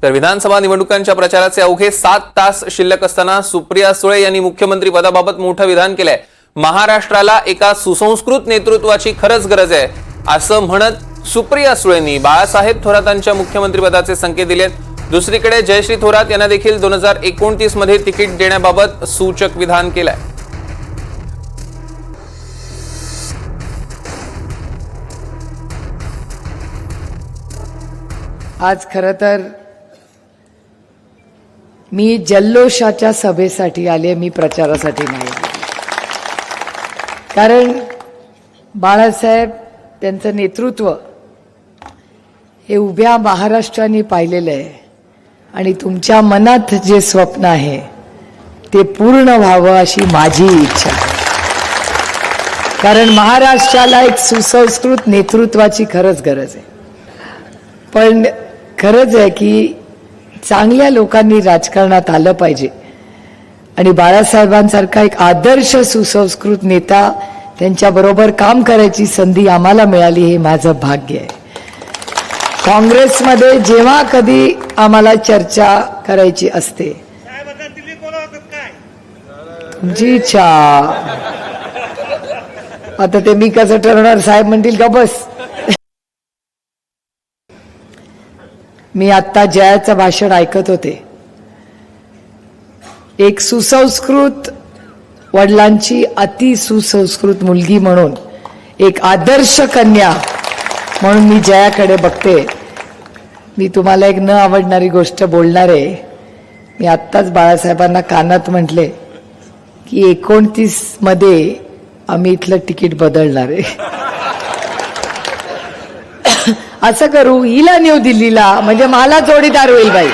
तर विधानसभा निवडणुकांच्या प्रचाराचे अवघे 7 तास शिल्लक असताना सुप्रिया सुळे यांनी मुख्यमंत्री पदाबाबत मोठं विधान केलंय। महाराष्ट्राला एका सुसंस्कृत नेतृत्वाची खरंच गरज आहे असं म्हणत सुप्रिया सुळेंनी बाळासाहेब थोरातांच्या मुख्यमंत्री पदाचे संकेत दिलेत। दुसरीकडे जयश्री थोरात यांना देखील 2029 मध्ये तिकीट देण्याबाबत सूचक विधान केलंय। आज खरं तर मी जल्लोषाच्या सभेसाठी आले, मी प्रचारासाठी नाही। कारण बाळासाहेब त्यांचं नेतृत्व हे उभ्या महाराष्ट्राने पाहिलेलं आहे आणि तुमच्या मनात जे स्वप्न आहे ते पूर्ण व्हावं अशी माझी इच्छा आहे। कारण महाराष्ट्राला एक सुसंस्कृत नेतृत्वाची खरंच गरज आहे। पण खरंच आहे की चांगल्या लोकांनी राजकारणात आलं पाहिजे आणि बाळासाहेबांसारखा एक आदर्श सुसंस्कृत नेता त्यांच्याबरोबर काम करायची संधी आम्हाला मिळाली, हे माझं भाग्य आहे। काँग्रेसमध्ये जेव्हा कधी आम्हाला चर्चा करायची असते, तुमची इच्छा, आता ते मी कसं ठरवणार, साहेब म्हणतील का बस। मी आता जयाचं भाषण ऐकत होते। एक सुसंस्कृत वडिलांची अति सुसंस्कृत मुलगी म्हणून, एक आदर्श कन्या म्हणून मी जयाकडे बघते। मी तुम्हाला एक न आवडणारी गोष्ट बोलणार आहे। मी आत्ताच बाळासाहेबांना कानात म्हटले की 29 मध्ये आम्ही इथलं तिकीट बदलणार आहे। असं करू, हिला नेऊ दिल्लीला, म्हणजे मला जोडीदार होईल बाई।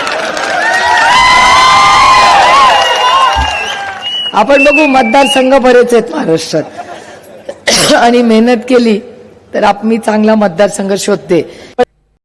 आपण बघू, मतदारसंघ बरेच आहेत महाराष्ट्रात आणि मेहनत केली तर मी चांगला मतदारसंघ शोधते।